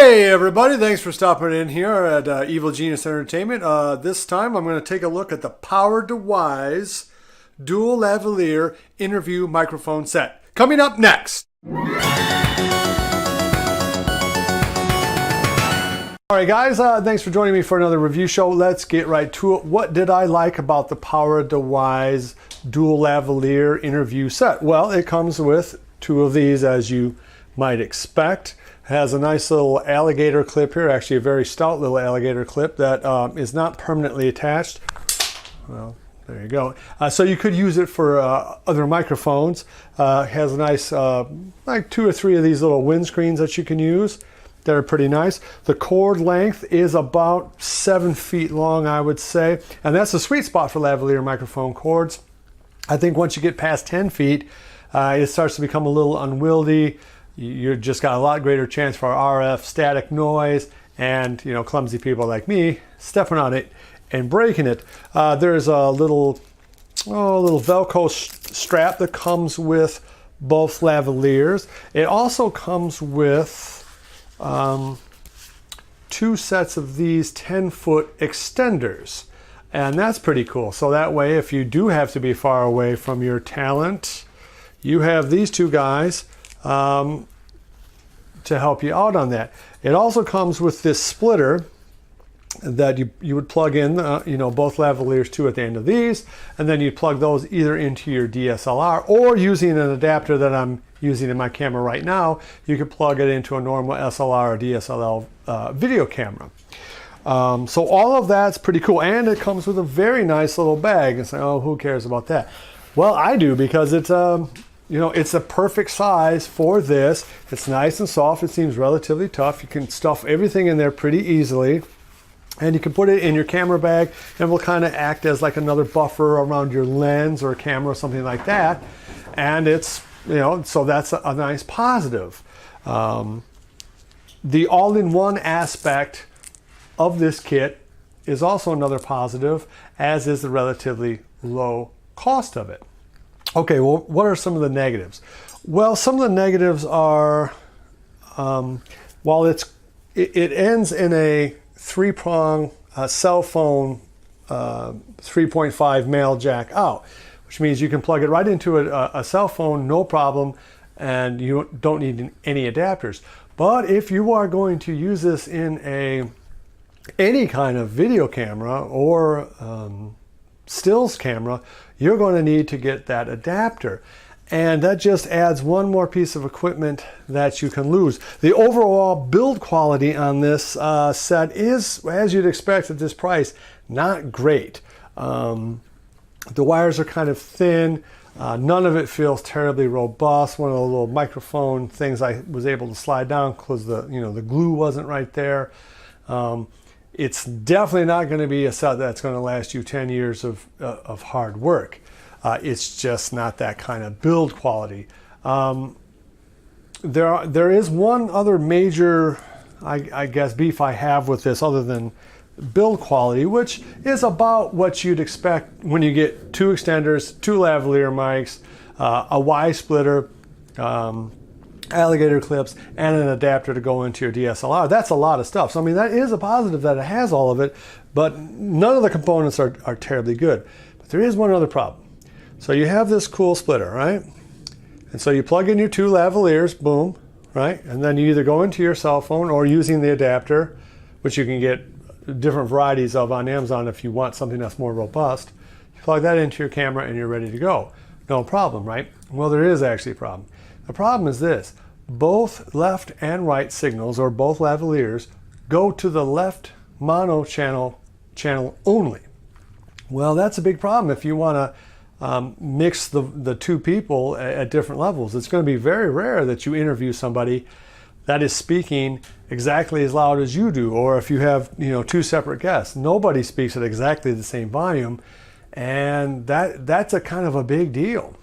Hey everybody, thanks for stopping in here at Evil Genius Entertainment. This time I'm going to take a look at the Power Dewise dual lavalier interview microphone set. Coming up next. Alright guys, thanks for joining me for another review show. Let's get right to it. What did I like about the Power Dewise dual lavalier interview set? Well, it comes with two of these, as you might expect. Has a nice little alligator clip here, actually a very stout little alligator clip that is not permanently attached. Well, there you go. So you could use it for other microphones. Has a nice, like 2 or 3 of these little windscreens that you can use. They're pretty nice. The cord length is about 7 feet long, I would say. And that's the sweet spot for lavalier microphone cords. I think once you get past 10 feet, it starts to become a little unwieldy. You've just got a lot greater chance for RF static noise and, you know, clumsy people like me stepping on it and breaking it. There's a little Velcro strap that comes with both lavaliers. It also comes with 2 sets of these 10-foot extenders, and that's pretty cool. So that way, if you do have to be far away from your talent, you have these 2 guys to help you out on that. It also comes with this splitter that you would plug in, you know, both lavaliers too at the end of these, and then you plug those either into your DSLR or using an adapter that I'm using in my camera right now, you could plug it into a normal SLR or DSLR video camera. So all of that's pretty cool, and it comes with a very nice little bag. And say, oh, who cares about that? Well, I do, because it's you know, it's a perfect size for this. It's nice and soft. It seems relatively tough. You can stuff everything in there pretty easily. And you can put it in your camera bag, and it will kind of act as like another buffer around your lens or camera or something like that. And it's, you know, so that's a nice positive. The all-in-one aspect of this kit is also another positive, as is the relatively low cost of it. Okay, well, what are some of the negatives? Well, some of the negatives are, while it ends in a 3-prong cell phone 3.5 male jack out, which means you can plug it right into a cell phone, no problem, and you don't need any adapters. But if you are going to use this in any kind of video camera or stills camera, you're going to need to get that adapter. And that just adds one more piece of equipment that you can lose. The overall build quality on this set is, as you'd expect at this price, not great. The wires are kind of thin. None of it feels terribly robust. One of the little microphone things I was able to slide down because the glue wasn't right there. It's definitely not going to be a set that's going to last you 10 years of hard work. It's just not that kind of build quality. There is one other major, I guess, beef I have with this other than build quality, which is about what you'd expect when you get 2 extenders, 2 lavalier mics, a Y splitter, alligator clips, and an adapter to go into your DSLR. That's a lot of stuff. So I mean, that is a positive that it has all of it, but none of the components are terribly good. But there is one other problem. So you have this cool splitter, right? And so you plug in your 2 lavaliers, boom, right? And then you either go into your cell phone or using the adapter, which you can get different varieties of on Amazon if you want something that's more robust. You plug that into your camera and you're ready to go. No problem, right? Well, there is actually a problem. The problem is this: both left and right signals, or both lavaliers, go to the left mono channel only. Well, that's a big problem if you want to mix the 2 people at different levels. It's going to be very rare that you interview somebody that is speaking exactly as loud as you do, or if you have 2 separate guests, nobody speaks at exactly the same volume, and that's a kind of a big deal.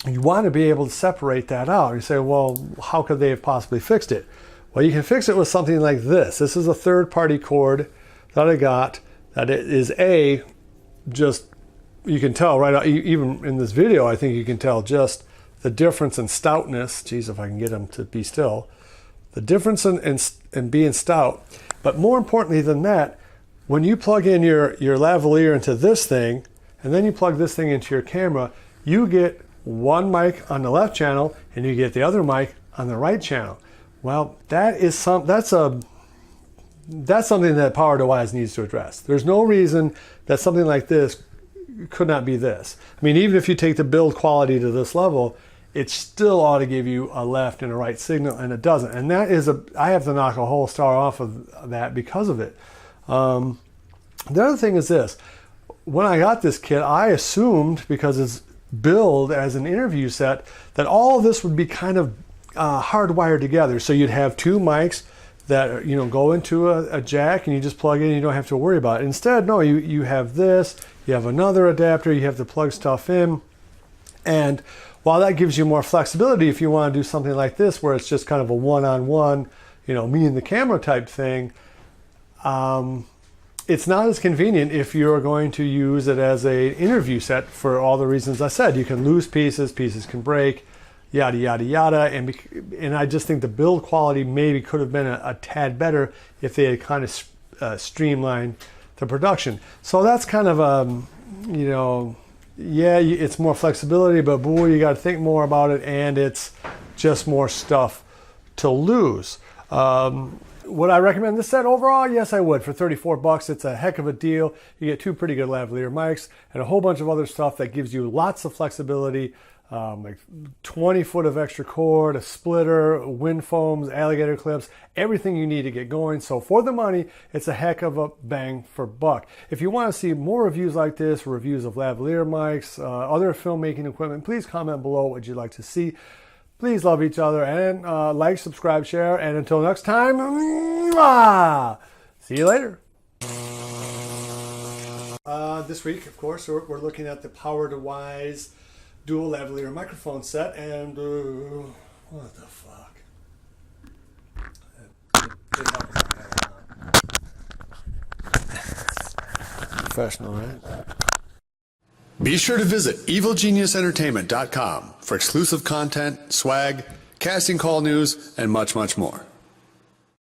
You want to be able to separate that out. You say, well, how could they have possibly fixed it? Well, you can fix it with something like this. This is a third-party cord that I got that it is just, you can tell right, even in this video, I think you can tell just the difference in stoutness. Geez, if I can get them to be still. The difference in being stout, but more importantly than that, when you plug in your lavalier into this thing, and then you plug this thing into your camera, you get one mic on the left channel and you get the other mic on the right channel. Well, that's something that Power Dewise needs to address. There's no reason that something like this could not be this. I mean, even if you take the build quality to this level, it still ought to give you a left and a right signal, and it doesn't. And that is I have to knock a whole star off of that because of it. The other thing is this. When I got this kit, I assumed, because it's billed as an interview set, that all of this would be kind of hardwired together. So you'd have two mics that go into a jack, and you just plug in, and you don't have to worry about it. Instead, no, you have this, you have another adapter, you have to plug stuff in. And while that gives you more flexibility if you want to do something like this where it's just kind of a one-on-one, me and the camera type thing, it's not as convenient if you're going to use it as an interview set for all the reasons I said. You can lose pieces can break, yada, yada, yada. And I just think the build quality maybe could have been a tad better if they had kind of streamlined the production. So that's kind of, yeah, it's more flexibility, but boy, you got to think more about it, and it's just more stuff to lose. Would I recommend this set overall? Yes, I would. For 34 bucks, it's a heck of a deal. You get two pretty good lavalier mics and a whole bunch of other stuff that gives you lots of flexibility, like 20 foot of extra cord, a splitter, wind foams, alligator clips, everything you need to get going. So for the money, it's a heck of a bang for buck. If you want to see more reviews like this, reviews of lavalier mics, other filmmaking equipment, please comment below what you'd like to see. Please love each other, and like, subscribe, share, and until next time, see you later. This week, of course, we're looking at the Power Dewise dual lavalier microphone set, and what the fuck? Professional, right? Be sure to visit evilgeniusentertainment.com for exclusive content, swag, casting call news, and much, much more.